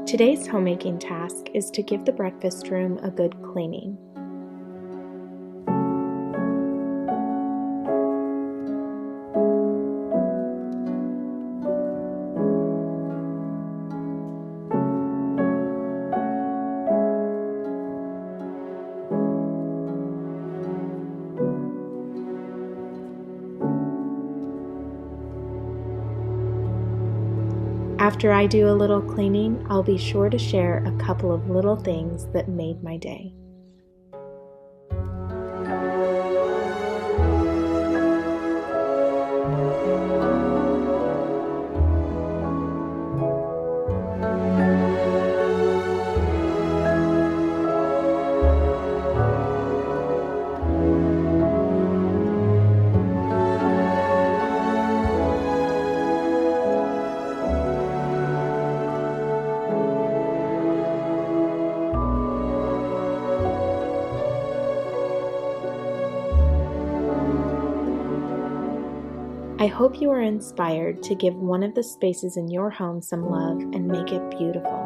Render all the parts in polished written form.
Today's homemaking task is to give the breakfast room a good cleaning. After I do a little cleaning, I'll be sure to share a couple of little things that made my day. I hope you are inspired to give one of the spaces in your home some love and make it beautiful.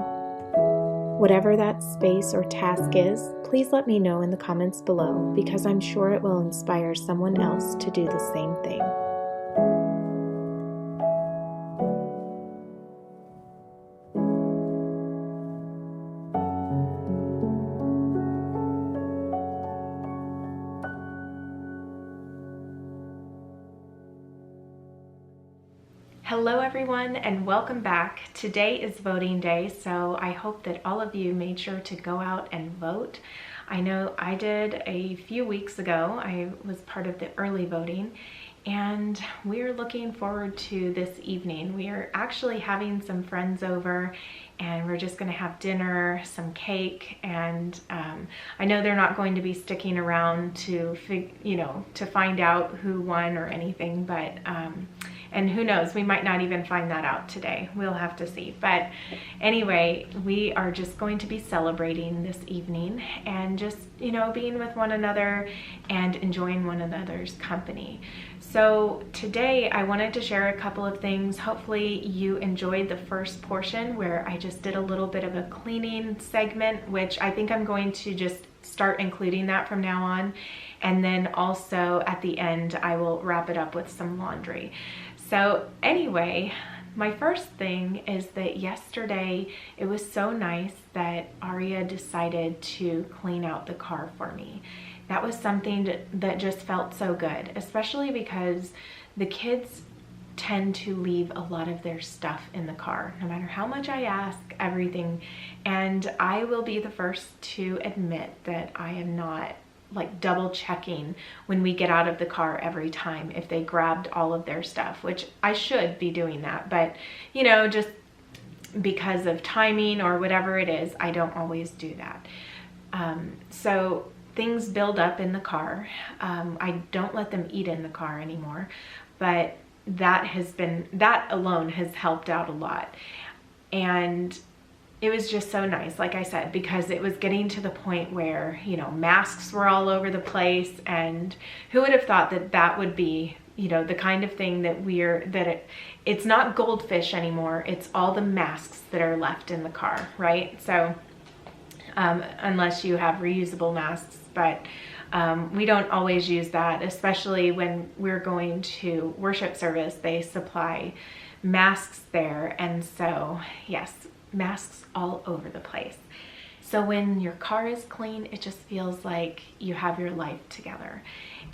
Whatever that space or task is, please let me know in the comments below because I'm sure it will inspire someone else to do the same thing. Hello everyone and welcome back. Today is voting day, so I hope that all of you made sure to go out and vote. I know I did a few weeks ago. I was part of the early voting and we're looking forward to this evening. We are actually having some friends over and we're just going to have dinner, some cake, and I know they're not going to be sticking around to find out who won or anything, but and who knows, we might not even find that out today. We'll have to see. But anyway, we are just going to be celebrating this evening and just, being with one another and enjoying one another's company. So today I wanted to share a couple of things. Hopefully you enjoyed the first portion where I just did a little bit of a cleaning segment, which I think I'm going to just start including that from now on. And then also at the end, I will wrap it up with some laundry. So anyway, my first thing is that yesterday it was so nice that Aria decided to clean out the car for me. That was something that just felt so good, especially because the kids tend to leave a lot of their stuff in the car, no matter how much I ask, everything. And I will be the first to admit that I am not like double checking when we get out of the car every time if they grabbed all of their stuff, which I should be doing that, but just because of timing or whatever it is, I don't always do that. So things build up in the car. I don't let them eat in the car anymore, but that alone has helped out a lot. And it was just so nice, like I said, because it was getting to the point where, masks were all over the place, and who would have thought that that would be, the kind of thing that it's not goldfish anymore. It's all the masks that are left in the car, right? So, unless you have reusable masks, but we don't always use that, especially when we're going to worship service. They supply masks there, and so yes, masks all over the place. So when your car is clean, it just feels like you have your life together.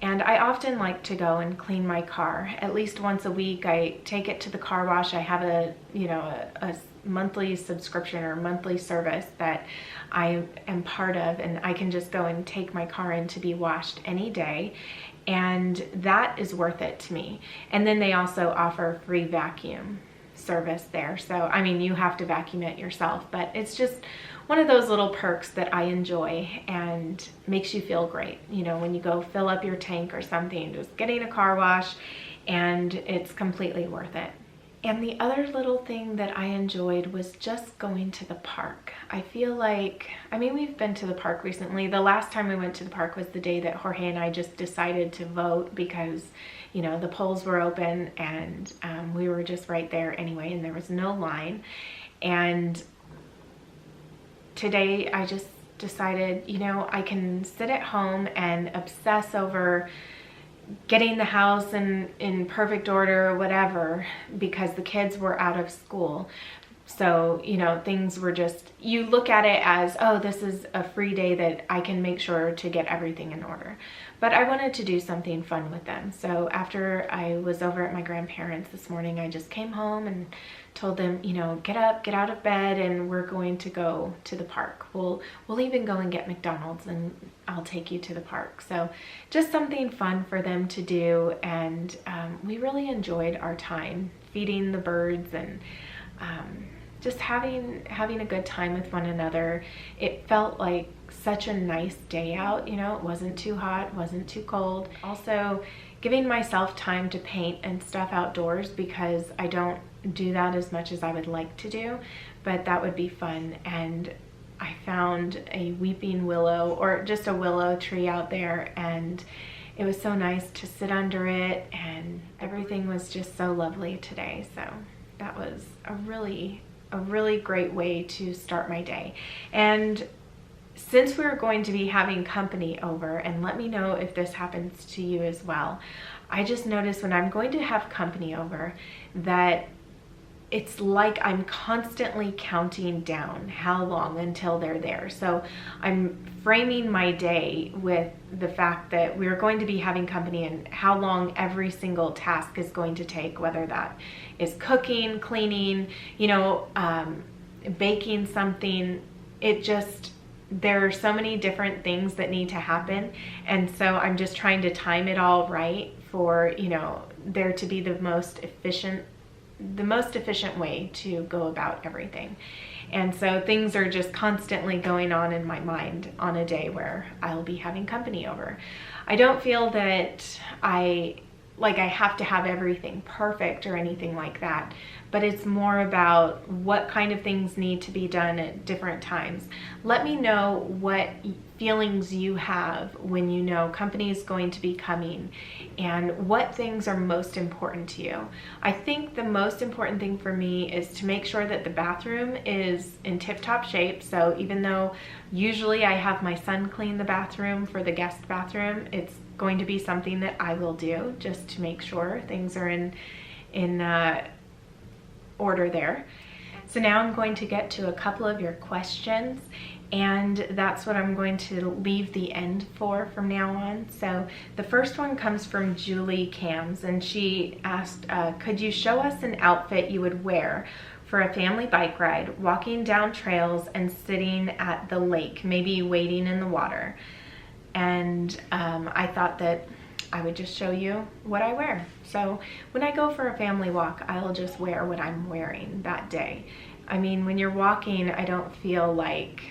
And I often like to go and clean my car at least once a week. I take it to the car wash. I have a monthly subscription or monthly service that I am part of, and I can just go and take my car in to be washed any day. And that is worth it to me. And then they also offer free vacuum service there. So, I mean, you have to vacuum it yourself, but it's just one of those little perks that I enjoy and makes you feel great. When you go fill up your tank or something, just getting a car wash, and it's completely worth it. And the other little thing that I enjoyed was just going to the park. I feel like, we've been to the park recently. The last time we went to the park was the day that Jorge and I just decided to vote because, the polls were open and we were just right there anyway, and there was no line. And today I just decided, you know, I can sit at home and obsess over getting the house in perfect order or whatever because the kids were out of school. So, you know, things were just, you look at it as, oh, this is a free day that I can make sure to get everything in order. But I wanted to do something fun with them. So after I was over at my grandparents this morning, I just came home and told them, you know, get up, get out of bed, and we're going to go to the park. We'll even go and get McDonald's, and I'll take you to the park. So just something fun for them to do. And we really enjoyed our time feeding the birds and just having a good time with one another. It felt like such a nice day out, you know, it wasn't too hot, wasn't too cold. Also giving myself time to paint and stuff outdoors because I don't do that as much as I would like to do, but that would be fun. And I found a weeping willow, or just a willow tree out there, and it was so nice to sit under it, and everything was just so lovely today. So that was a really great way to start my day. And since we're going to be having company over, and let me know if this happens to you as well, I just noticed when I'm going to have company over that it's like I'm constantly counting down how long until they're there. So I'm framing my day with the fact that we're going to be having company and how long every single task is going to take, whether that is cooking, cleaning, you know, baking something. It just, there are so many different things that need to happen. And so I'm just trying to time it all right for, you know, there to be the most efficient way to go about everything. And so things are just constantly going on in my mind on a day where I'll be having company over. I don't feel that I have to have everything perfect or anything like that, but it's more about what kind of things need to be done at different times. Let me know what feelings you have when you know company is going to be coming and what things are most important to you. I think the most important thing for me is to make sure that the bathroom is in tip-top shape. So even though usually I have my son clean the bathroom for the guest bathroom, it's going to be something that I will do just to make sure things are in order there. So now I'm going to get to a couple of your questions, and that's what I'm going to leave the end for from now on. So the first one comes from Julie Cams, and she asked, could you show us an outfit you would wear for a family bike ride, walking down trails and sitting at the lake, maybe wading in the water? And I thought that I would just show you what I wear. So when I go for a family walk, I'll just wear what I'm wearing that day. I mean, when you're walking, I don't feel like,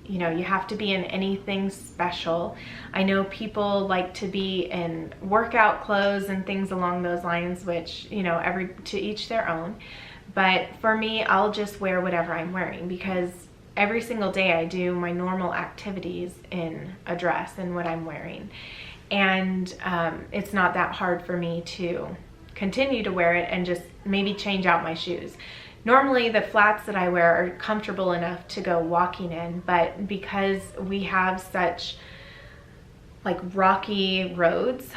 you know, you have to be in anything special. I know people like to be in workout clothes and things along those lines, which, you know, to each their own. But for me, I'll just wear whatever I'm wearing because every single day I do my normal activities in a dress and what I'm wearing. And it's not that hard for me to continue to wear it and just maybe change out my shoes. Normally the flats that I wear are comfortable enough to go walking in, but because we have such like rocky roads,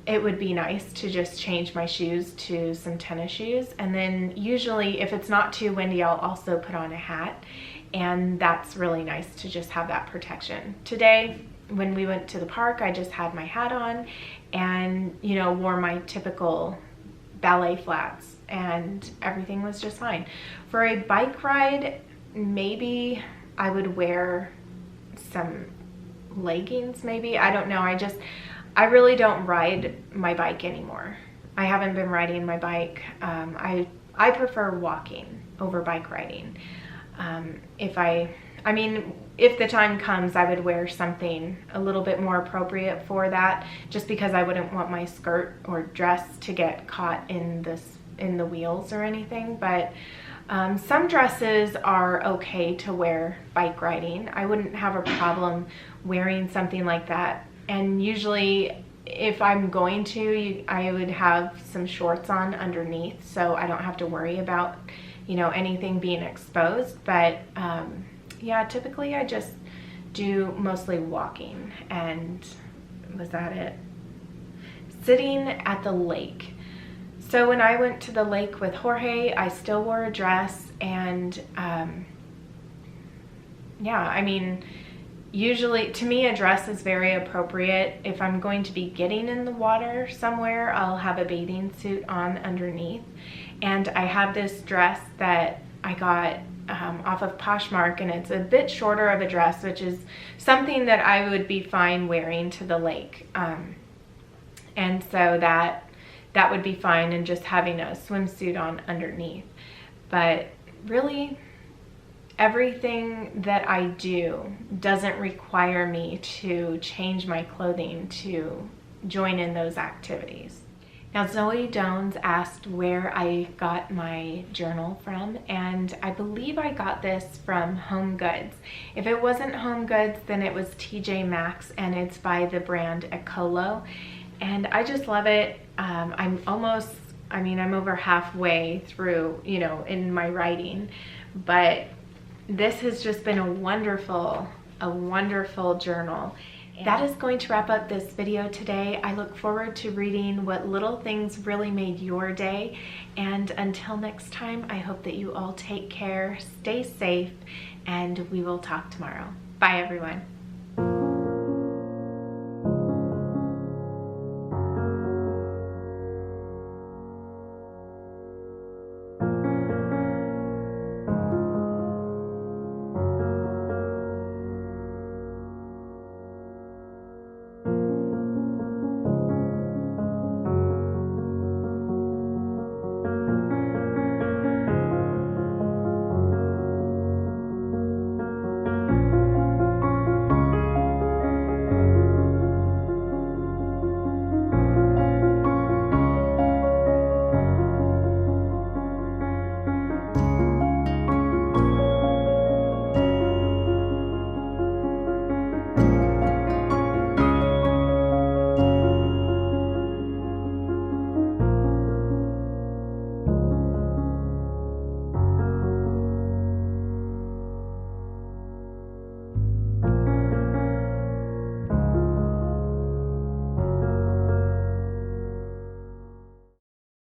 it would be nice to just change my shoes to some tennis shoes. And then usually if it's not too windy, I'll also put on a hat, and that's really nice to just have that protection. Today, when we went to the park, I just had my hat on and, you know, wore my typical ballet flats, and everything was just fine. For a bike ride, maybe I would wear some leggings, maybe. I don't know. I really don't ride my bike anymore. I haven't been riding my bike. I prefer walking over bike riding. If the time comes, I would wear something a little bit more appropriate for that, just because I wouldn't want my skirt or dress to get caught in the wheels or anything. But some dresses are okay to wear bike riding. I wouldn't have a problem wearing something like that. And usually if I'm going to, I would have some shorts on underneath, so I don't have to worry about, you know, anything being exposed. But yeah, typically I just do mostly walking, and was that it? Sitting at the lake. So when I went to the lake with Jorge, I still wore a dress, and yeah, I mean, usually to me a dress is very appropriate. If I'm going to be getting in the water somewhere, I'll have a bathing suit on underneath. And I have this dress that I got off of Poshmark, and it's a bit shorter of a dress, which is something that I would be fine wearing to the lake. And so that would be fine, and just having a swimsuit on underneath. But really, everything that I do doesn't require me to change my clothing to join in those activities. Now, Zoe Dones asked where I got my journal from, and I believe I got this from Home Goods. If it wasn't Home Goods, then it was TJ Maxx, and it's by the brand Ecolo. And I just love it. I'm over halfway through, in my writing, but this has just been a wonderful journal. That is going to wrap up this video today. I look forward to reading what little things really made your day. And until next time, I hope that you all take care, stay safe, and we will talk tomorrow. Bye, everyone.